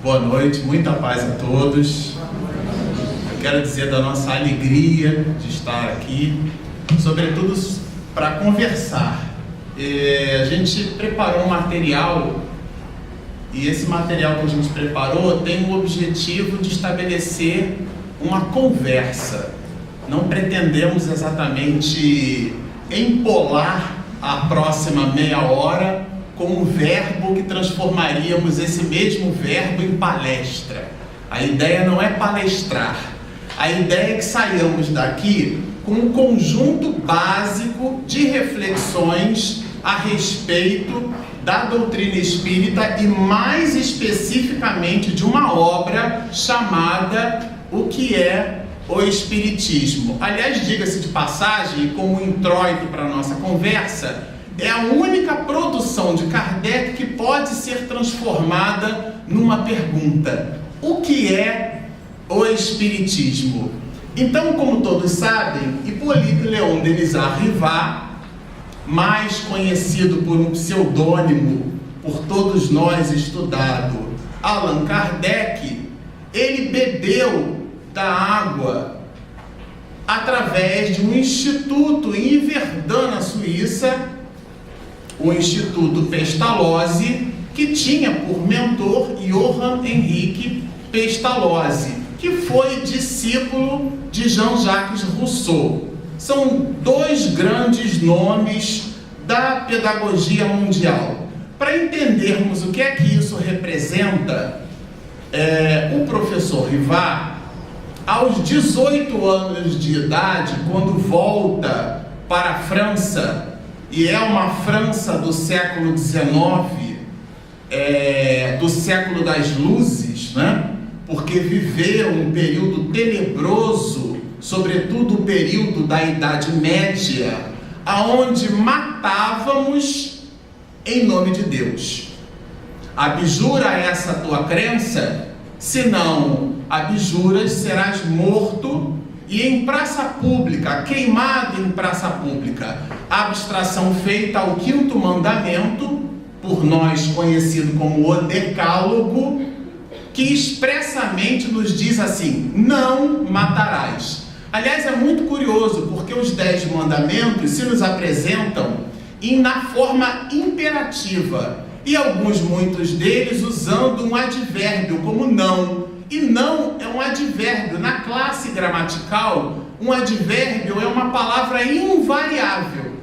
Boa noite, muita paz a todos. Eu quero dizer da nossa alegria de estar aqui, sobretudo para conversar. A gente preparou um material e esse material que a gente preparou tem o objetivo de estabelecer uma conversa. Não pretendemos exatamente empolar a próxima meia hora com um verbo que transformaríamos esse mesmo verbo em palestra. A ideia não é palestrar. A ideia é que saiamos daqui com um conjunto básico de reflexões a respeito da doutrina espírita e mais especificamente de uma obra chamada O que é o Espiritismo. Aliás, diga-se de passagem, como introito para a nossa conversa, é a única produção de Kardec que pode ser transformada numa pergunta: o que é o Espiritismo? Então, como todos sabem, Hippolyte Léon Denisard Rivard, mais conhecido por um pseudônimo por todos nós estudado, Allan Kardec, ele bebeu da água através de um instituto em Yverdun, na Suíça, o Instituto Pestalozzi, que tinha por mentor Johann Henrique Pestalozzi, que foi discípulo de Jean-Jacques Rousseau. São dois grandes nomes da pedagogia mundial. Para entendermos o que é que isso representa, o professor Rivard, aos 18 anos de idade, quando volta para a França, e é uma França do século XIX, do século das luzes, né? Porque viveu um período tenebroso, sobretudo o período da Idade Média, aonde matávamos em nome de Deus. Abjura essa tua crença, senão abjuras, serás morto e em praça pública, queimado em praça pública. Abstração feita ao 5º mandamento, por nós conhecido como o Decálogo, que expressamente nos diz assim: não matarás. Aliás, é muito curioso, porque os 10 mandamentos se nos apresentam na forma imperativa, e muitos deles usando um advérbio como não. E não é um advérbio. Na classe gramatical, um advérbio é uma palavra invariável.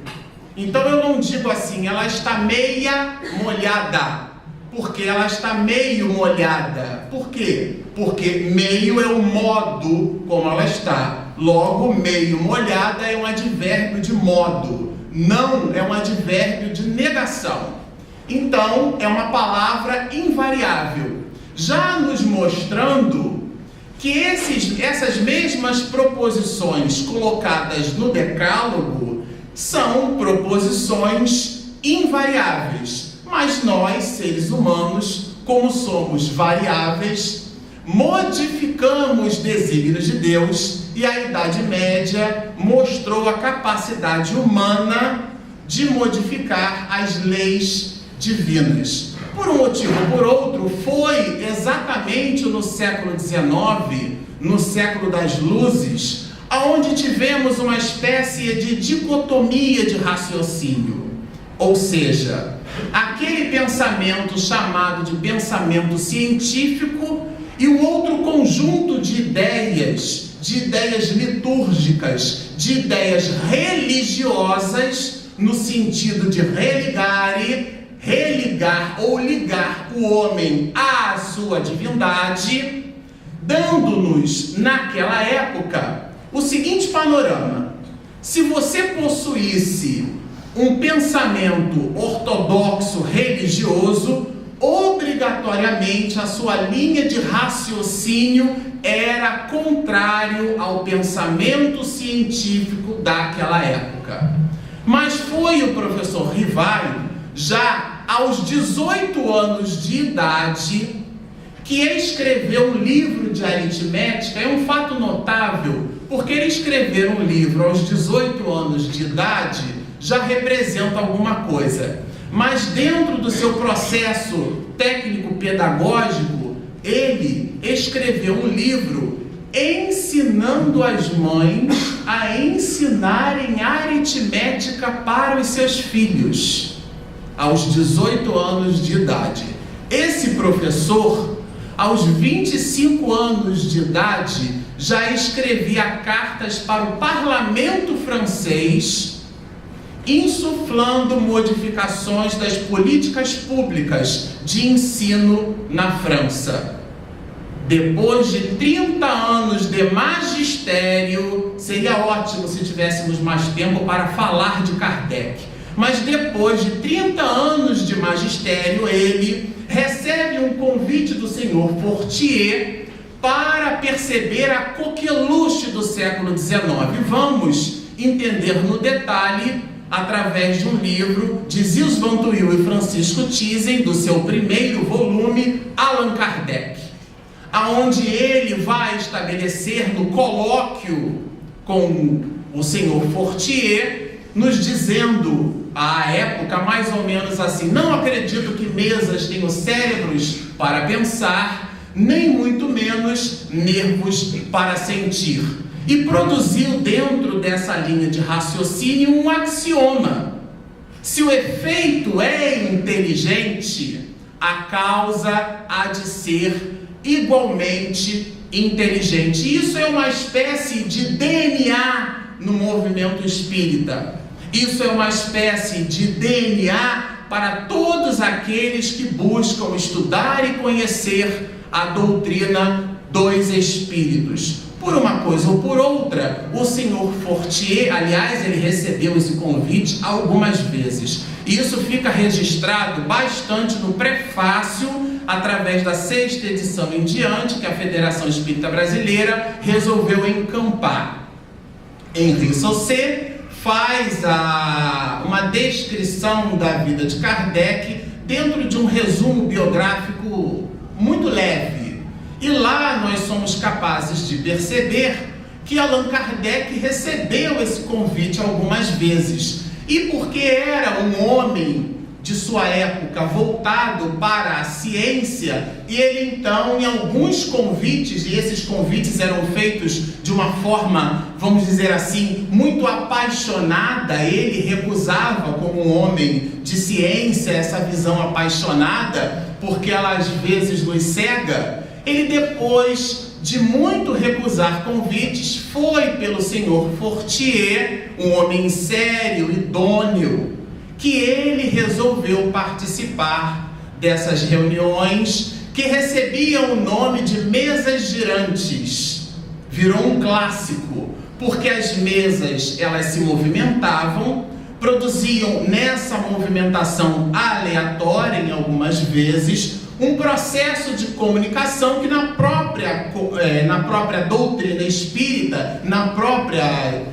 Então eu não digo assim, ela está meia molhada, porque ela está meio molhada. Por quê? Porque meio é o modo como ela está. Logo, meio molhada é um advérbio de modo. Não é um advérbio de negação. Então, é uma palavra invariável, já nos mostrando que essas mesmas proposições colocadas no Decálogo são proposições invariáveis. Mas nós, seres humanos, como somos variáveis, modificamos desígnios de Deus, e a Idade Média mostrou a capacidade humana de modificar as leis divinas. Por um motivo ou por outro, foi exatamente no século XIX, no século das luzes, aonde tivemos uma espécie de dicotomia de raciocínio. Ou seja, aquele pensamento chamado de pensamento científico e o outro conjunto de ideias litúrgicas, de ideias religiosas, no sentido de religar ou ligar o homem à sua divindade, dando-nos, naquela época, o seguinte panorama: se você possuísse um pensamento ortodoxo religioso, obrigatoriamente a sua linha de raciocínio era contrário ao pensamento científico daquela época. Mas foi o professor Rivard, já aos 18 anos de idade, que escreveu um livro de aritmética. É um fato notável, porque ele escrever um livro aos 18 anos de idade já representa alguma coisa. Mas dentro do seu processo técnico-pedagógico, ele escreveu um livro ensinando as mães a ensinarem aritmética para os seus filhos, aos 18 anos de idade. Esse professor, aos 25 anos de idade, já escrevia cartas para o parlamento francês, insuflando modificações das políticas públicas de ensino na França. Depois de 30 anos de magistério, seria ótimo se tivéssemos mais tempo para falar de Kardec, mas depois de 30 anos de magistério, ele recebe um convite do senhor Fortier para perceber a coqueluche do século XIX. Vamos entender no detalhe através de um livro de Gilles Ventouil e Francisco Thyssen, do seu primeiro volume, Allan Kardec, aonde ele vai estabelecer no colóquio com o senhor Fortier, nos dizendo, à época, mais ou menos assim: não acredito que mesas tenham cérebros para pensar, nem muito menos nervos para sentir. E produziu dentro dessa linha de raciocínio um axioma: se o efeito é inteligente, a causa há de ser igualmente inteligente. Isso é uma espécie de DNA no movimento espírita. Isso é uma espécie de DNA para todos aqueles que buscam estudar e conhecer a doutrina dos espíritos. Por uma coisa ou por outra, o senhor Fortier, aliás, ele recebeu esse convite algumas vezes. E isso fica registrado bastante no prefácio, através da 6ª edição em diante, que a Federação Espírita Brasileira resolveu encampar. Henri Saussure faz uma descrição da vida de Kardec dentro de um resumo biográfico muito leve. E lá nós somos capazes de perceber que Allan Kardec recebeu esse convite algumas vezes. E porque era um homem de sua época voltado para a ciência, e ele então, em alguns convites, e esses convites eram feitos de uma forma, vamos dizer assim, muito apaixonada, ele recusava, como um homem de ciência, essa visão apaixonada, porque ela às vezes nos cega. Ele, depois de muito recusar convites, foi pelo senhor Fortier, um homem sério, idôneo, que ele resolveu participar dessas reuniões que recebiam o nome de mesas girantes. Virou um clássico, porque as mesas, elas se movimentavam, produziam nessa movimentação aleatória, em algumas vezes, um processo de comunicação que na própria doutrina espírita, na própria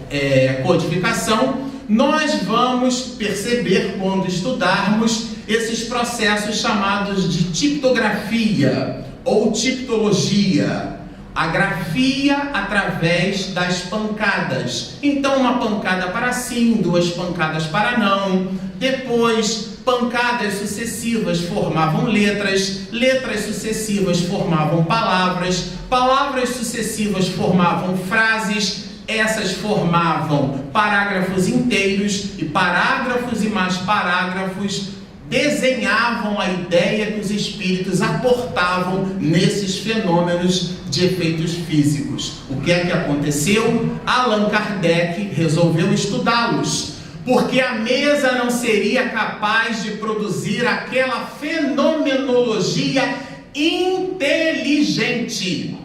codificação, nós vamos perceber quando estudarmos esses processos chamados de tiptografia ou tiptologia. A grafia através das pancadas. Então, uma pancada para sim, 2 pancadas para não. Depois, pancadas sucessivas formavam letras, letras sucessivas formavam palavras, palavras sucessivas formavam frases, essas formavam parágrafos inteiros, e parágrafos e mais parágrafos desenhavam a ideia que os espíritos aportavam nesses fenômenos de efeitos físicos. O que é que aconteceu? Allan Kardec resolveu estudá-los, porque a mesa não seria capaz de produzir aquela fenomenologia inteligente.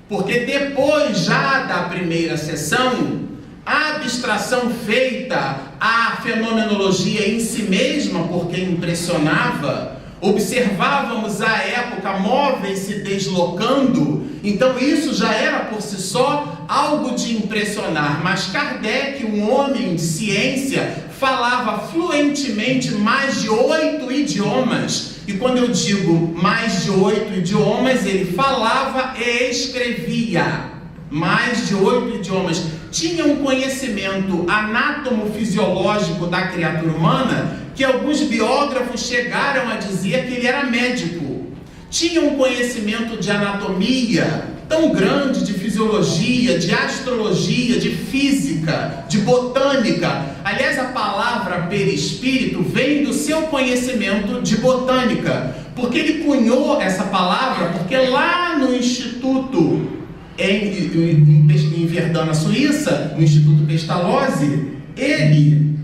Porque depois já da primeira sessão, a abstração feita à fenomenologia em si mesma, porque impressionava, observávamos à época móveis se deslocando, então isso já era por si só algo de impressionar. Mas Kardec, um homem de ciência, falava fluentemente mais de 8 idiomas. E quando eu digo mais de 8 idiomas, ele falava e escrevia. Mais de 8 idiomas. Tinha um conhecimento anátomo-fisiológico da criatura humana que alguns biógrafos chegaram a dizer que ele era médico. tinha um conhecimento de anatomia tão grande, de fisiologia, de astrologia, de física, de botânica. Aliás, a palavra perispírito vem do seu conhecimento de botânica, porque ele cunhou essa palavra, porque lá no Instituto, em Verdun, na Suíça, no Instituto Pestalozzi, ele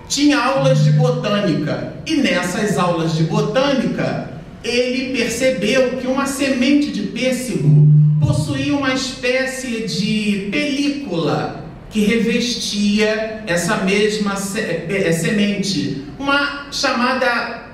tinha aulas de botânica, e nessas aulas de botânica, ele percebeu que uma semente de pêssego possuía uma espécie de película que revestia essa mesma semente, uma chamada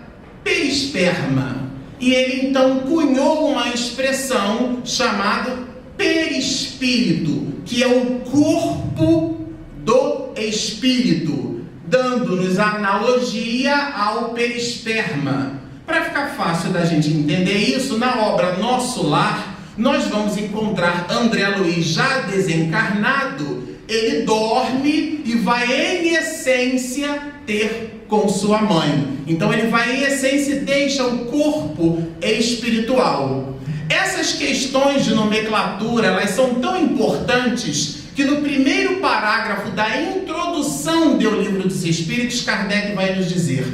perisperma. E ele então cunhou uma expressão chamada perispírito, que é o corpo do espírito, dando-nos analogia ao perisperma. Para ficar fácil da gente entender isso, na obra Nosso Lar, nós vamos encontrar André Luiz já desencarnado. Ele dorme e vai, em essência, ter com sua mãe. Então ele vai, em essência, e deixa o corpo espiritual. Essas questões de nomenclatura, elas são tão importantes que no primeiro parágrafo da introdução do Livro dos Espíritos, Kardec vai nos dizer: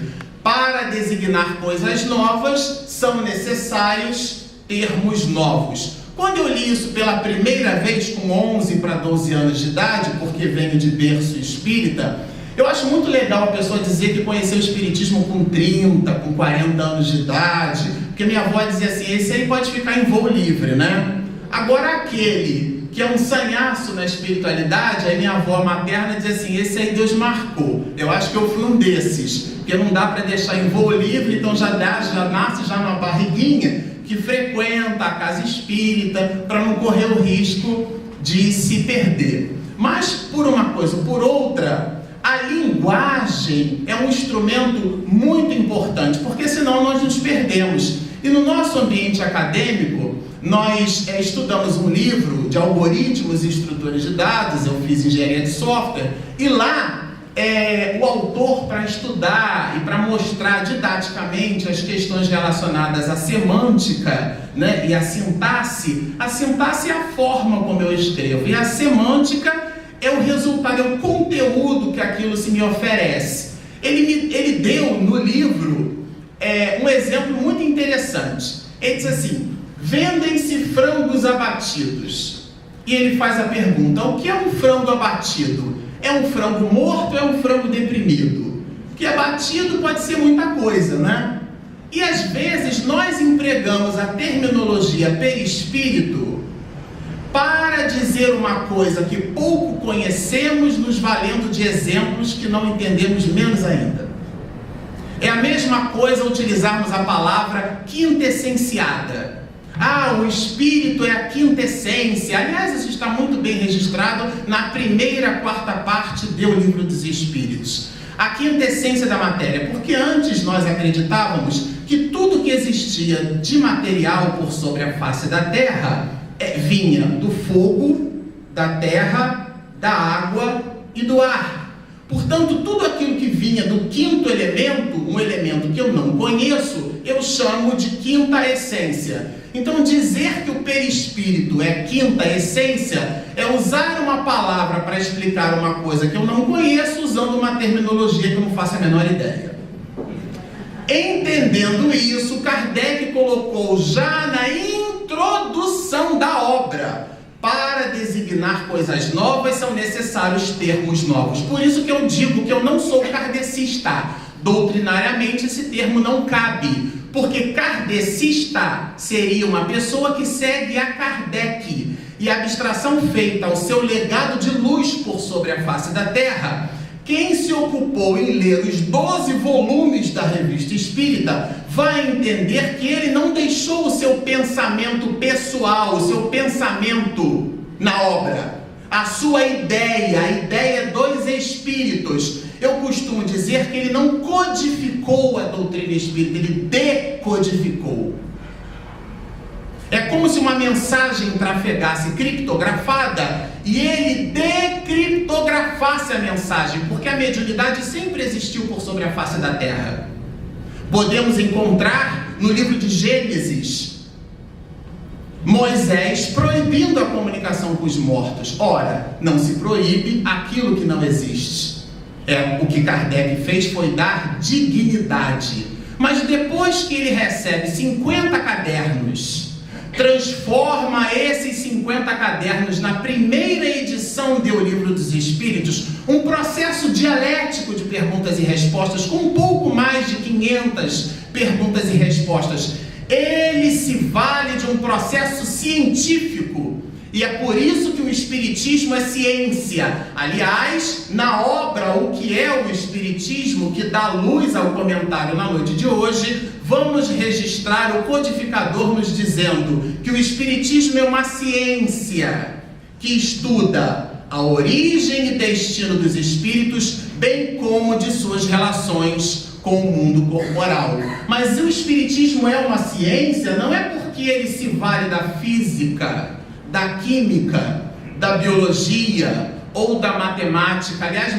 para designar coisas novas, são necessários termos novos. Quando eu li isso pela primeira vez, com 11 para 12 anos de idade, porque venho de berço espírita, eu acho muito legal a pessoa dizer que conheceu o espiritismo com 30, com 40 anos de idade, porque minha avó dizia assim: esse aí pode ficar em voo livre, né? Agora aquele que é um sanhaço na espiritualidade, aí minha avó materna dizia assim: esse aí Deus marcou. Eu acho que eu fui um desses, porque não dá para deixar em voo livre, então já nasce já numa barriguinha que frequenta a casa espírita para não correr o risco de se perder. Mas por uma coisa ou por outra, a linguagem é um instrumento muito importante, porque senão nós nos perdemos. E no nosso ambiente acadêmico, nós estudamos um livro de algoritmos e estruturas de dados. Eu fiz engenharia de software, e lá o autor, para estudar e para mostrar didaticamente as questões relacionadas à semântica, né, e à sintaxe é a forma como eu escrevo, e a semântica é o resultado, é o conteúdo que aquilo se me oferece. Ele deu no livro um exemplo muito interessante. Ele diz assim: vendem-se frangos abatidos. E ele faz a pergunta: o que é um frango abatido? É um frango morto ou é um frango deprimido? Porque abatido pode ser muita coisa, né? E às vezes nós empregamos a terminologia perispírito para dizer uma coisa que pouco conhecemos, nos valendo de exemplos que não entendemos menos ainda. É a mesma coisa utilizarmos a palavra quintessenciada. O espírito é a quintessência. Aliás, isso está muito bem registrado na primeira quarta parte do Livro dos Espíritos. A quintessência da matéria, porque antes nós acreditávamos que tudo que existia de material por sobre a face da Terra vinha do fogo, da terra, da água e do ar. Portanto, tudo aquilo que vinha do quinto elemento, um elemento que eu não conheço, eu chamo de quinta essência. Então, dizer que o perispírito é quinta essência é usar uma palavra para explicar uma coisa que eu não conheço, usando uma terminologia que eu não faço a menor ideia. Entendendo isso, Kardec colocou já na introdução da obra: para designar coisas novas são necessários termos novos. Por isso que eu digo que eu não sou kardecista. Doutrinariamente esse termo não cabe, porque kardecista seria uma pessoa que segue a Kardec, e a abstração feita ao seu legado de luz por sobre a face da Terra. Quem se ocupou em ler os 12 volumes da Revista Espírita vai entender que ele não deixou o seu pensamento pessoal, o seu pensamento na obra, a sua ideia, a ideia dos espíritos. Eu costumo dizer que ele não codificou a doutrina espírita, ele decodificou. É como se uma mensagem trafegasse criptografada e ele decriptografasse a mensagem, porque a mediunidade sempre existiu por sobre a face da Terra. Podemos encontrar no livro de Gênesis, Moisés proibindo a comunicação com os mortos. Ora, não se proíbe aquilo que não existe. O que Kardec fez foi dar dignidade. Mas depois que ele recebe 50 cadernos, transforma esses 50 cadernos na primeira edição do Livro dos Espíritos, um processo dialético de perguntas e respostas, com um pouco mais de 500 perguntas e respostas. Ele se vale de um processo científico, e é por isso que o Espiritismo é ciência. Aliás, na obra O que é o Espiritismo, que dá luz ao comentário na noite de hoje, vamos registrar o codificador nos dizendo que o Espiritismo é uma ciência que estuda a origem e destino dos espíritos, bem como de suas relações com o mundo corporal. Mas o Espiritismo é uma ciência não é porque ele se vale da física, da química, da biologia ou da matemática. Aliás,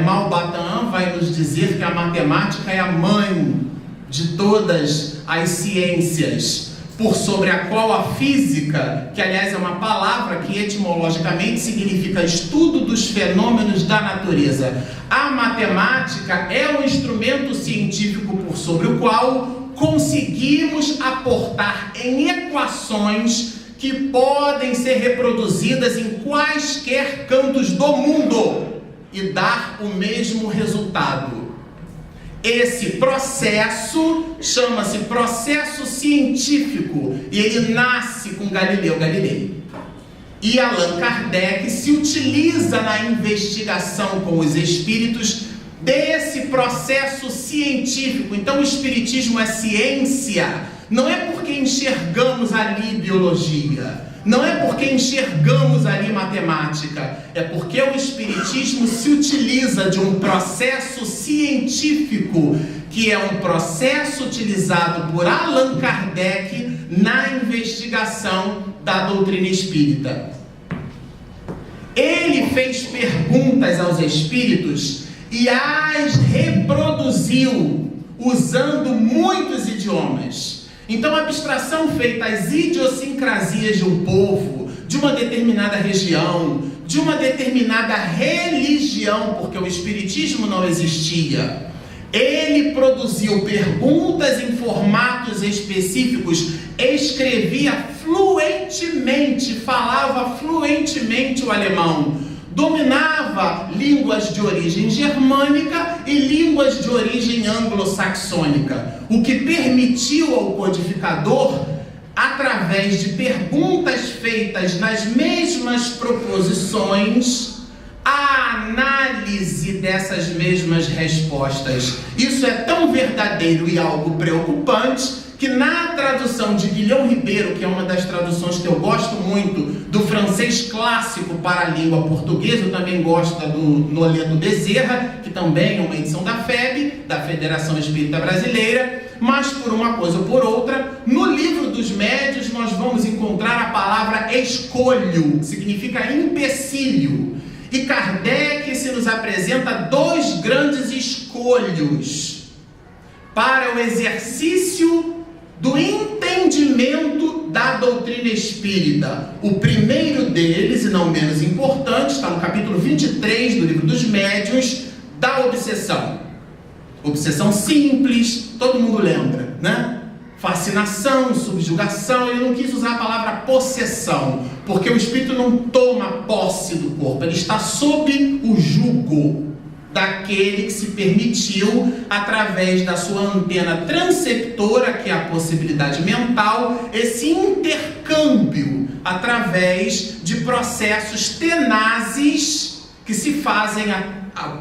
Malbatan vai nos dizer que a matemática é a mãe de todas as ciências, por sobre a qual a física, que aliás é uma palavra que etimologicamente significa estudo dos fenômenos da natureza, a matemática é o instrumento científico por sobre o qual conseguimos aportar em equações que podem ser reproduzidas em quaisquer cantos do mundo e dar o mesmo resultado. Esse processo chama-se processo científico e ele nasce com Galileu Galilei. E Allan Kardec se utiliza na investigação com os espíritos desse processo científico. Então o Espiritismo é ciência, não é porque enxergamos ali biologia, não é porque enxergamos ali matemática, é porque o Espiritismo se utiliza de um processo científico, que é um processo utilizado por Allan Kardec na investigação da doutrina espírita. Ele fez perguntas aos espíritos e as reproduziu usando muitos idiomas. Então, a abstração feita às idiosincrasias de um povo, de uma determinada região, de uma determinada religião, porque o Espiritismo não existia, ele produziu perguntas em formatos específicos, escrevia fluentemente, falava fluentemente o alemão, dominava línguas de origem germânica e línguas de origem anglo-saxônica, o que permitiu ao codificador, através de perguntas feitas nas mesmas proposições, a análise dessas mesmas respostas. Isso é tão verdadeiro e algo preocupante que na tradução de Guilhom Ribeiro, que é uma das traduções que eu gosto muito, do francês clássico para a língua portuguesa, eu também gosto do Noleto Bezerra, que também é uma edição da FEB, da Federação Espírita Brasileira, mas por uma coisa ou por outra, no Livro dos Médiuns nós vamos encontrar a palavra escolho, que significa empecilho. E Kardec se nos apresenta dois grandes escolhos para o exercício do entendimento da doutrina espírita. O primeiro deles, e não menos importante, está no capítulo 23 do Livro dos Médiuns, da obsessão. Obsessão simples, todo mundo lembra, né? Fascinação, subjugação. Ele não quis usar a palavra possessão, porque o espírito não toma posse do corpo, ele está sob o jugo daquele que se permitiu, através da sua antena transceptora, que é a possibilidade mental, esse intercâmbio através de processos tenazes que se fazem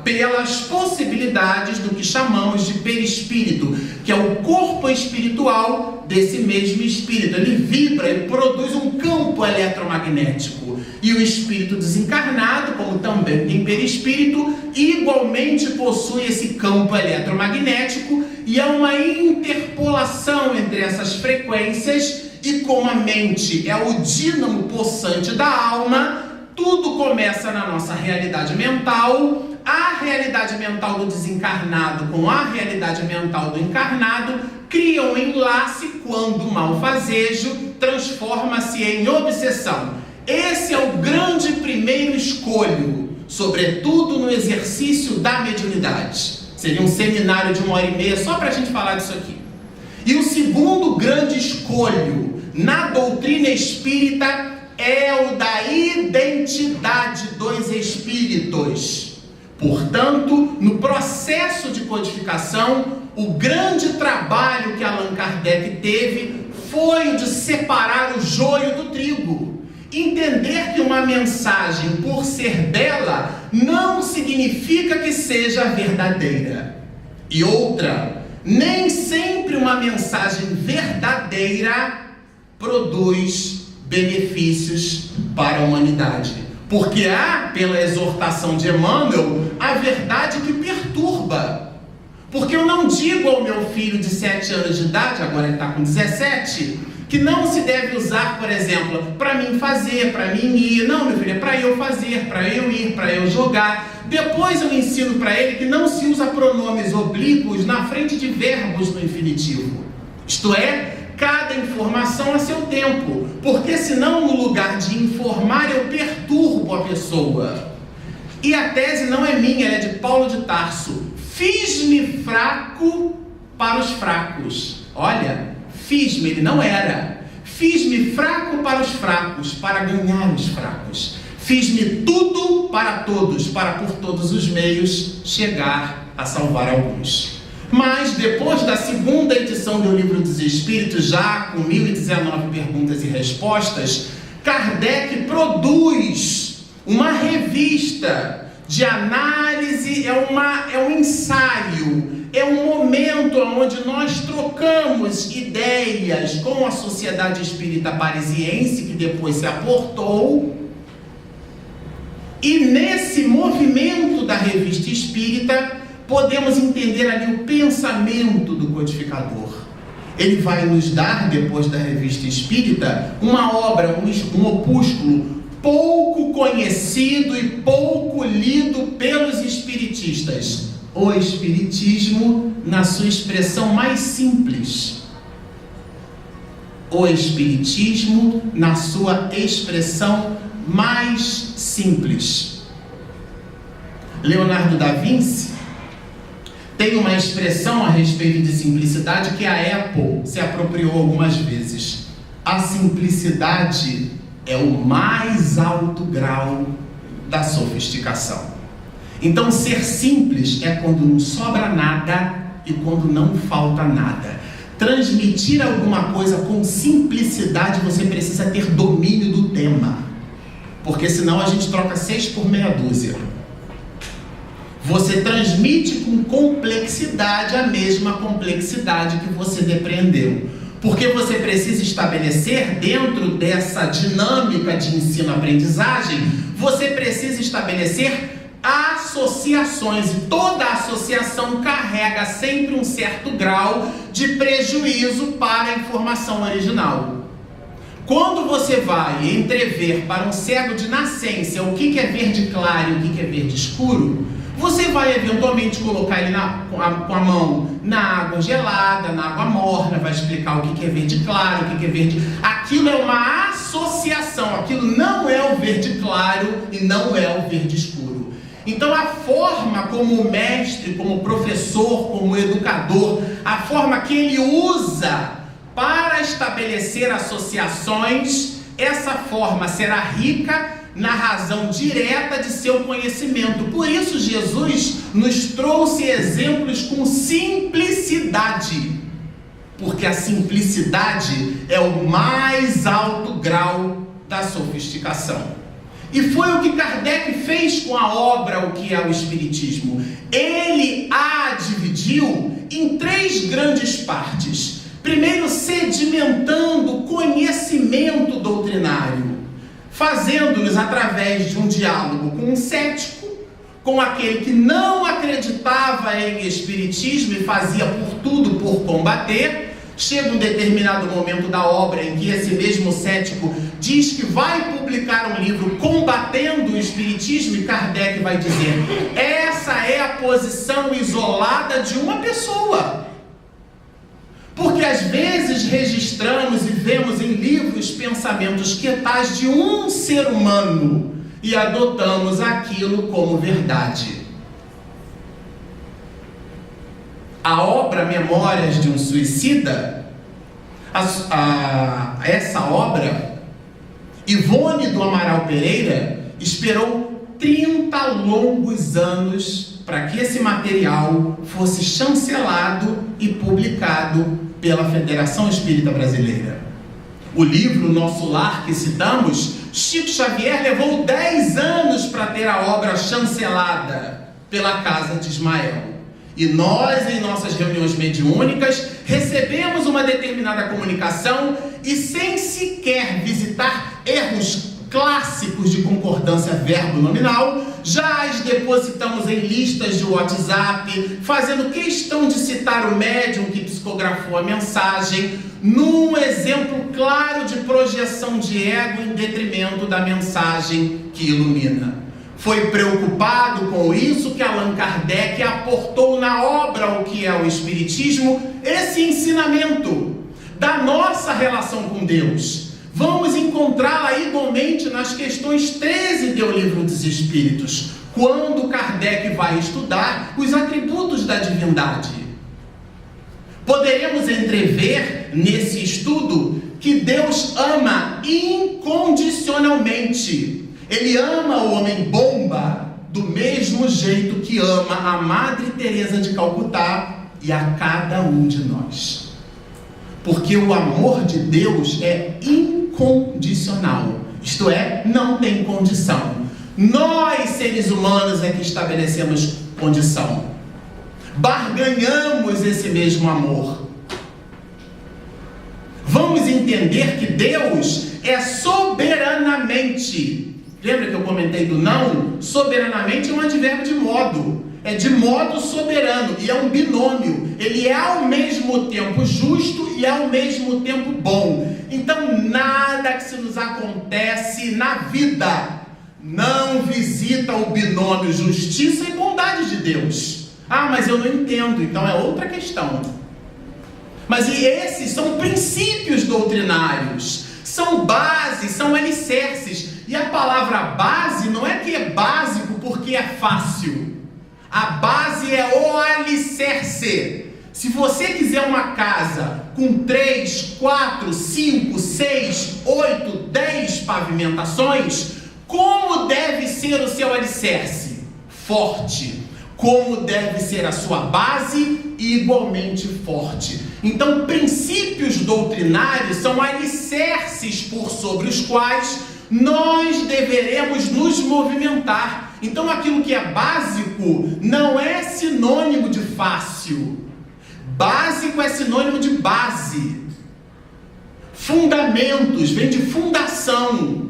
pelas possibilidades do que chamamos de perispírito, que é o corpo espiritual desse mesmo espírito. Ele vibra e produz um campo eletromagnético. E o espírito desencarnado, como também tem perispírito, igualmente possui esse campo eletromagnético, e há uma interpolação entre essas frequências, e como a mente é o dínamo possante da alma, tudo começa na nossa realidade mental. A realidade mental do desencarnado com a realidade mental do encarnado cria um enlace quando o malfazejo transforma-se em obsessão. Esse é o grande primeiro escolho, sobretudo no exercício da mediunidade. Seria um seminário de 1h30 só para a gente falar disso aqui. E o segundo grande escolho na doutrina espírita é o da identidade dos espíritos. Portanto, no processo de codificação, o grande trabalho que Allan Kardec teve foi o de separar o joio do trigo. Entender que uma mensagem, por ser bela, não significa que seja verdadeira. E outra, nem sempre uma mensagem verdadeira produz benefícios para a humanidade. Porque há, pela exortação de Emmanuel, a verdade que perturba. Porque eu não digo ao meu filho de 7 anos de idade, agora ele está com 17, que não se deve usar, por exemplo, para mim fazer, para mim ir. Não, meu filho, é para eu fazer, para eu ir, para eu jogar. Depois eu ensino para ele que não se usa pronomes oblíquos na frente de verbos no infinitivo. Isto é, cada informação a seu tempo. Porque senão, no lugar de informar, eu perturbo a pessoa. E a tese não é minha, ela é de Paulo de Tarso. Fiz-me fraco para os fracos. Olha, fiz-me, ele não era. Fiz-me fraco para os fracos, para ganhar os fracos. Fiz-me tudo para todos, para por todos os meios chegar a salvar alguns. Mas depois da segunda edição do Livro dos Espíritos, já com 1019 perguntas e respostas, Kardec produz uma revista de análise, é um ensaio, é um momento onde nós trocamos ideias com a Sociedade Espírita Parisiense, que depois se aportou. E nesse movimento da Revista Espírita, podemos entender ali o pensamento do codificador. Ele vai nos dar, depois da Revista Espírita, uma obra, um opúsculo pouco conhecido e pouco lido pelos espiritistas. O Espiritismo na sua expressão mais simples. O Espiritismo na sua expressão mais simples. Leonardo da Vinci tem uma expressão a respeito de simplicidade que a Apple se apropriou algumas vezes. A simplicidade é o mais alto grau da sofisticação. Então, ser simples é quando não sobra nada e quando não falta nada. Transmitir alguma coisa com simplicidade, você precisa ter domínio do tema. Porque senão a gente troca 6 por meia dúzia. Você transmite com complexidade a mesma complexidade que você depreendeu. Porque você precisa estabelecer, dentro dessa dinâmica de ensino-aprendizagem, você precisa estabelecer associações. E toda associação carrega sempre um certo grau de prejuízo para a informação original. Quando você vai entrever para um cego de nascença o que é verde claro e o que é verde escuro, você vai eventualmente colocar ele com a mão na água gelada, na água morna, vai explicar o que é verde claro, o que é verde... Aquilo é uma associação, aquilo não é o verde claro e não é o verde escuro. Então a forma como mestre, como professor, como educador, a forma que ele usa para estabelecer associações, essa forma será rica na razão direta de seu conhecimento. Por isso Jesus nos trouxe exemplos com simplicidade, porque a simplicidade é o mais alto grau da sofisticação. E foi o que Kardec fez com a obra O que é o Espiritismo. Ele a dividiu em 3 grandes partes. Primeiro, sedimentando o conhecimento doutrinário, fazendo-nos através de um diálogo com um cético, com aquele que não acreditava em espiritismo e fazia por tudo por combater. Chega um determinado momento da obra em que esse mesmo cético diz que vai publicar um livro combatendo o espiritismo, e Kardec vai dizer: essa é a posição isolada de uma pessoa. Porque às vezes registramos e vemos em livros pensamentos que tais de um ser humano e adotamos aquilo como verdade. A obra Memórias de um Suicida, essa obra, Ivone do Amaral Pereira esperou 30 longos anos para que esse material fosse chancelado e publicado pela Federação Espírita Brasileira. O livro Nosso Lar, que citamos, Chico Xavier levou 10 anos para ter a obra chancelada pela Casa de Ismael. E nós, em nossas reuniões mediúnicas, recebemos uma determinada comunicação e, sem sequer visitar erros clássicos de concordância verbo-nominal, já as depositamos em listas de WhatsApp, fazendo questão de citar o médium que psicografou a mensagem, num exemplo claro de projeção de ego em detrimento da mensagem que ilumina. Foi preocupado com isso que Allan Kardec aportou na obra O que é o Espiritismo, esse ensinamento da nossa relação com Deus. Vamos encontrá-la igualmente nas questões 13 do Livro dos Espíritos, quando Kardec vai estudar os atributos da divindade. Poderemos entrever nesse estudo que Deus ama incondicionalmente. Ele ama o homem bomba do mesmo jeito que ama a Madre Teresa de Calcutá e a cada um de nós. Porque o amor de Deus é incondicional, isto é, não tem condição. Nós, seres humanos, é que estabelecemos condição. Barganhamos esse mesmo amor. Vamos entender que Deus é soberanamente. Lembra que eu comentei do não? Soberanamente é um advérbio de modo. É de modo soberano e é um binômio. Ele é ao mesmo tempo justo e ao mesmo tempo bom. Então nada que se nos acontece na vida não visita o binômio justiça e bondade de Deus. Ah, mas eu não entendo. Então é outra questão. Mas esses são princípios doutrinários. São bases, são alicerces. E a palavra base não é que é básico porque é fácil. A base é o alicerce. Se você quiser uma casa com 3, 4, 5, 6, 8, 10 pavimentações, como deve ser o seu alicerce? Forte. Como deve ser a sua base? Igualmente forte. Então, princípios doutrinários são alicerces por sobre os quais nós deveremos nos movimentar. Então, aquilo que é básico não é sinônimo de fácil. Básico é sinônimo de base. Fundamentos, vem de fundação.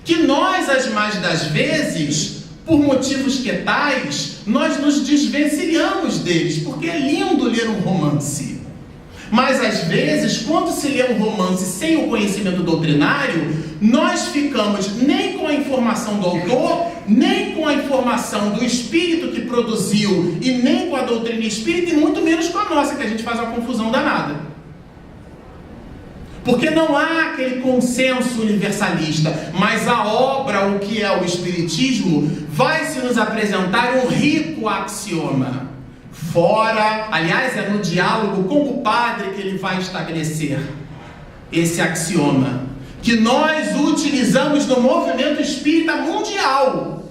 Que nós, as mais das vezes, por motivos que tais, nós nos desvencilhamos deles, porque é lindo ler um romance. Mas às vezes, quando se lê um romance sem o conhecimento doutrinário, nós ficamos nem com a informação do autor, nem com a informação do espírito que produziu, e nem com a doutrina espírita, e muito menos com a nossa, que a gente faz uma confusão danada. Porque não há aquele consenso universalista, mas a obra, o que é o Espiritismo, vai se nos apresentar um rico axioma. Fora, aliás, é no diálogo com o Padre que ele vai estabelecer esse axioma, que nós utilizamos no movimento espírita mundial.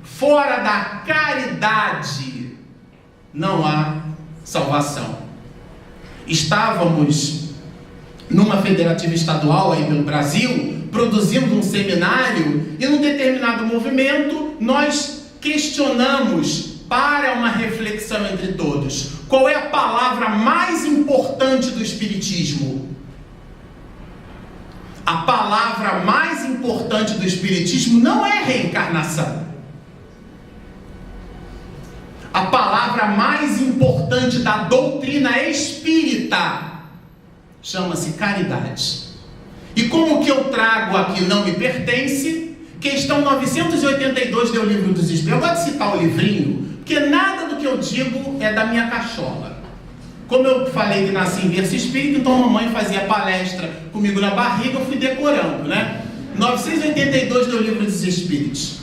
Fora da caridade não há salvação. Estávamos numa federativa estadual aí pelo Brasil, produzindo um seminário, e num determinado movimento nós questionamos, para uma reflexão entre todos, qual é a palavra mais importante do Espiritismo? A palavra mais importante do Espiritismo não é reencarnação. A palavra mais importante da doutrina espírita chama-se caridade. E como o que eu trago aqui não me pertence, questão 982 do Livro dos Espíritos. Eu gosto de citar o livrinho, porque nada do que eu digo é da minha cachola. Como eu falei que nasci em berço espírita, então a mamãe fazia palestra comigo na barriga, eu fui decorando, né? 982 do Livro dos Espíritos.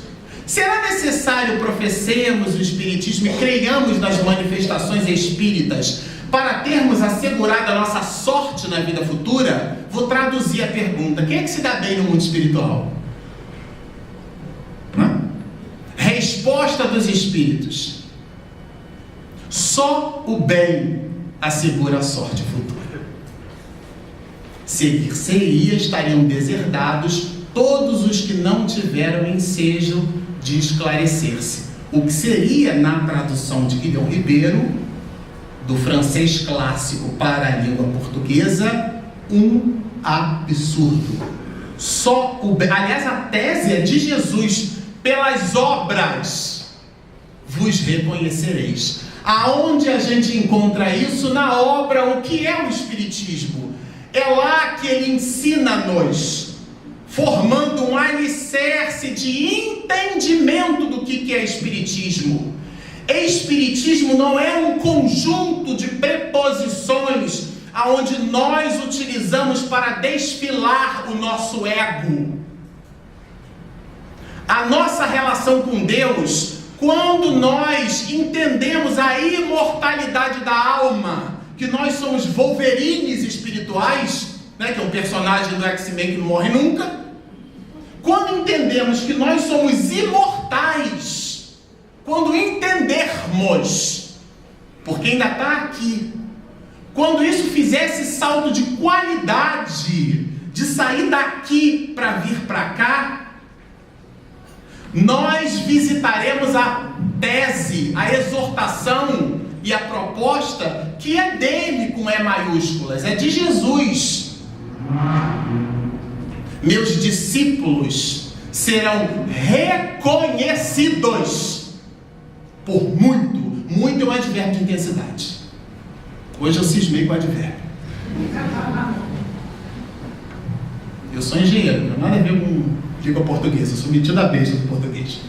Será necessário professemos o Espiritismo e creiamos nas manifestações espíritas para termos assegurado a nossa sorte na vida futura? Vou traduzir a pergunta. Quem é que se dá bem no mundo espiritual? Resposta dos Espíritos: só o bem assegura a sorte futura. Seguir-se-ia, estariam deserdados todos os que não tiveram ensejo de esclarecer-se. O que seria, na tradução de Guilhom Ribeiro, do francês clássico para a língua portuguesa, um absurdo. Só o bem. Aliás, a tese é de Jesus: pelas obras vos reconhecereis. Aonde a gente encontra isso? Na obra. O que é o Espiritismo? É lá que ele ensina-nos, formando um alicerce de entendimento do que é Espiritismo. Espiritismo não é um conjunto de preposições aonde nós utilizamos para desfilar o nosso ego. A nossa relação com Deus, quando nós entendemos a imortalidade da alma, que nós somos Wolverines espirituais, né, que é um personagem do X-Men que não morre nunca. Quando entendemos que nós somos imortais, quando entendermos, porque ainda está aqui, quando isso fizer esse salto de qualidade, de sair daqui para vir para cá, nós visitaremos a tese, a exortação e a proposta que é dele com E maiúsculas, é de Jesus. Meus discípulos serão reconhecidos por muito. Muito é um advérbio de intensidade. Hoje eu cismei com o advérbio. Eu sou engenheiro, não tem nada a ver com língua portuguesa, eu sou metido a besta do português.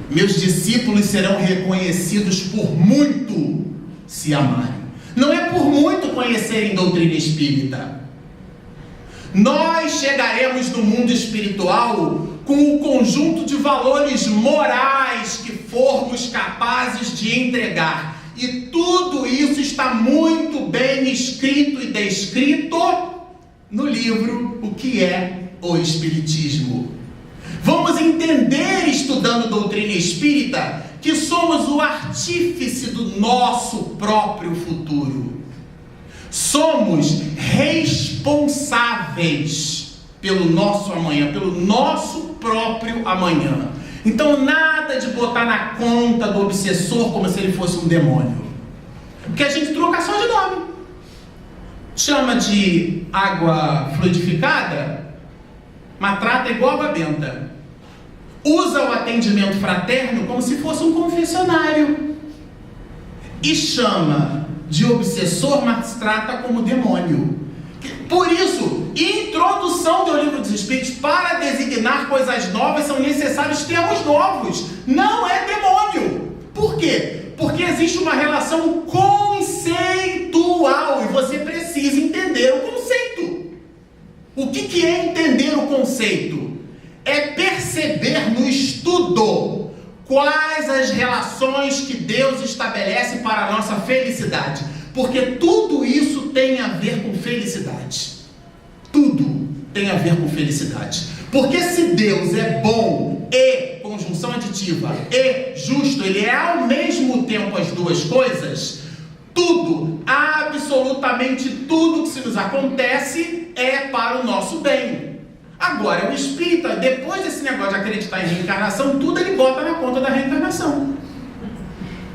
Meus discípulos serão reconhecidos por muito se amarem. Não é por muito conhecerem doutrina espírita. Nós chegaremos no mundo espiritual com o conjunto de valores morais que formos capazes de entregar. E tudo isso está muito bem escrito e descrito no livro O que é o Espiritismo. Vamos entender, estudando doutrina espírita, que somos o artífice do nosso próprio futuro. Somos responsáveis pelo nosso amanhã, pelo nosso próprio amanhã. Então nada de botar na conta do obsessor como se ele fosse um demônio. Porque a gente troca só de nome. Chama de água fluidificada, mas trata igual água benta. Usa o atendimento fraterno como se fosse um confessionário. E chama de obsessor, mas trata como demônio. Por isso, introdução do Livro dos Espíritos, para designar coisas novas, são necessários termos novos. Não é demônio. Por quê? Porque existe uma relação conceitual e você precisa entender o conceito. O que é entender o conceito? É perceber no estudo quais as relações que Deus estabelece para a nossa felicidade. Porque tudo isso tem a ver com felicidade. Tudo tem a ver com felicidade. Porque se Deus é bom e, conjunção aditiva, e justo, ele é ao mesmo tempo as duas coisas, tudo, absolutamente tudo que se nos acontece é para o nosso bem. Agora, o espírita, depois desse negócio de acreditar em reencarnação, tudo ele bota na conta da reencarnação.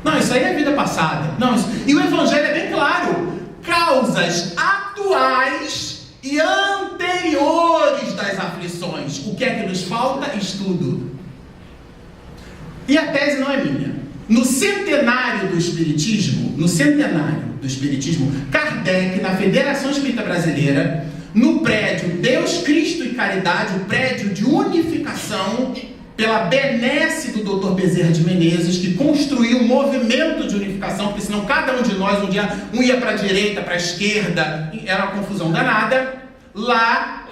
Não, isso aí é vida passada. Não, isso... E o Evangelho é bem claro. Causas atuais e anteriores das aflições. O que é que nos falta? Estudo. E a tese não é minha. No centenário do Espiritismo, Kardec, na Federação Espírita Brasileira, no prédio Deus, Cristo e Caridade, o prédio de unificação, pela benesse do Dr. Bezerra de Menezes, que construiu um movimento de unificação, porque senão cada um de nós, um ia para a direita, para a esquerda, era uma confusão danada. Lá,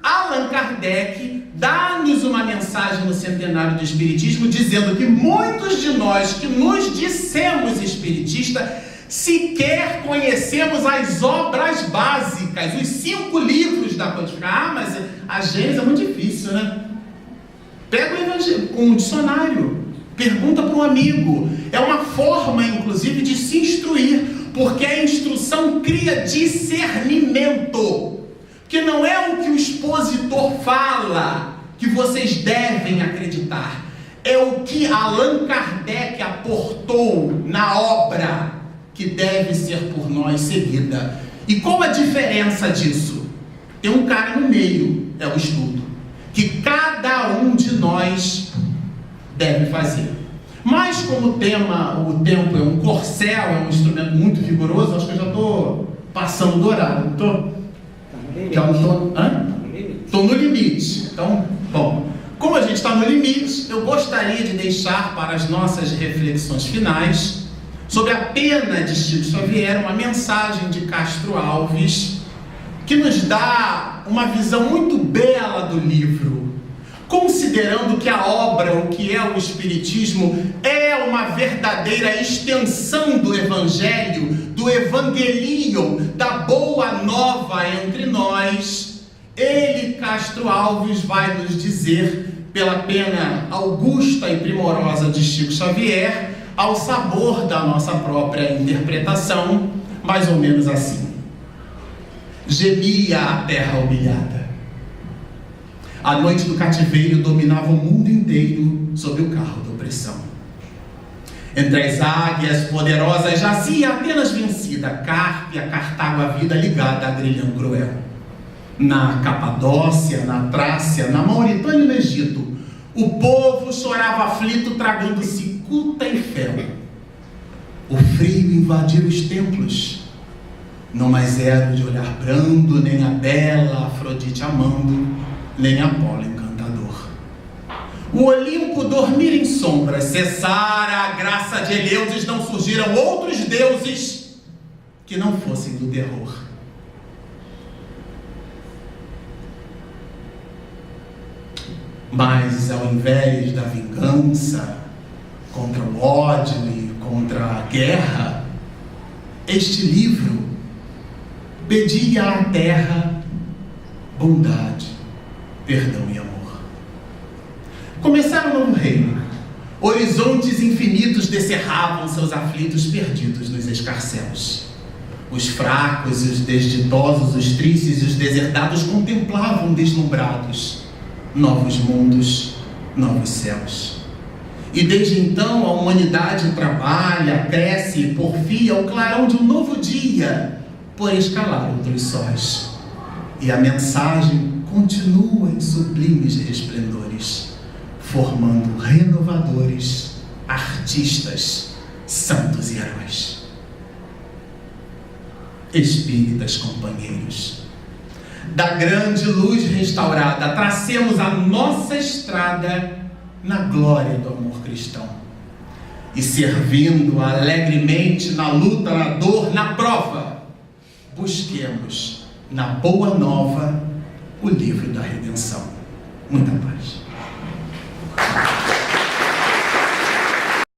Allan Kardec dá-nos uma mensagem no centenário do Espiritismo, dizendo que muitos de nós que nos dissemos espiritistas, sequer conhecemos as obras básicas, os 5 livros da codificação. Mas a Gênesis é muito difícil, né? Pega o Evangelho, um dicionário, pergunta para um amigo. É uma forma, inclusive, de se instruir, porque a instrução cria discernimento. Porque não é o que o expositor fala que vocês devem acreditar, é o que Allan Kardec aportou na obra que deve ser por nós seguida. E qual a diferença disso? Tem um cara no meio, é o estudo, que cada um de nós deve fazer. Mas como o tempo é um corcel, é um instrumento muito vigoroso, acho que eu já estou passando do horário, não estou? Estou no limite. Então, bom, como a gente está no limite, eu gostaria de deixar para as nossas reflexões finais sobre a pena de Chico Xavier uma mensagem de Castro Alves que nos dá uma visão muito bela do livro, considerando que a obra, o que é o Espiritismo, é uma verdadeira extensão do Evangelho, do Evangelion, da Boa Nova entre nós. Ele, Castro Alves, vai nos dizer, pela pena augusta e primorosa de Chico Xavier, ao sabor da nossa própria interpretação, mais ou menos assim: gemia a terra humilhada. A noite do cativeiro dominava o mundo inteiro sob o carro da opressão. Entre as águias poderosas jazia apenas vencida, Cárpia, Cartago, a vida ligada a grilhão cruel. Na Capadócia, na Trácia, na Mauritânia e no Egito, o povo chorava aflito, tragando cicuta e fel. O frio invadiu os templos. Não mais era de olhar brando, nem a bela Afrodite amando, nem Apolo encantador. O Olimpo dormir em sombras, cessara a graça de Eleusis, não surgiram outros deuses que não fossem do terror. Mas ao invés da vingança contra o ódio e contra a guerra, este livro pedia à terra bondade, perdão e amor. Começaram um novo reino. Horizontes infinitos descerravam seus aflitos perdidos nos escarcéus. Os fracos e os desditosos, os tristes e os deserdados contemplavam deslumbrados novos mundos, novos céus. E desde então a humanidade trabalha, cresce e porfia o clarão de um novo dia por escalar outros sóis. E a mensagem continua em sublimes resplendores, formando renovadores, artistas, santos e heróis. Espíritas companheiros, da grande luz restaurada, tracemos a nossa estrada na glória do amor cristão. E servindo alegremente na luta, na dor, na prova, busquemos na Boa Nova o livro da redenção. Muita paz.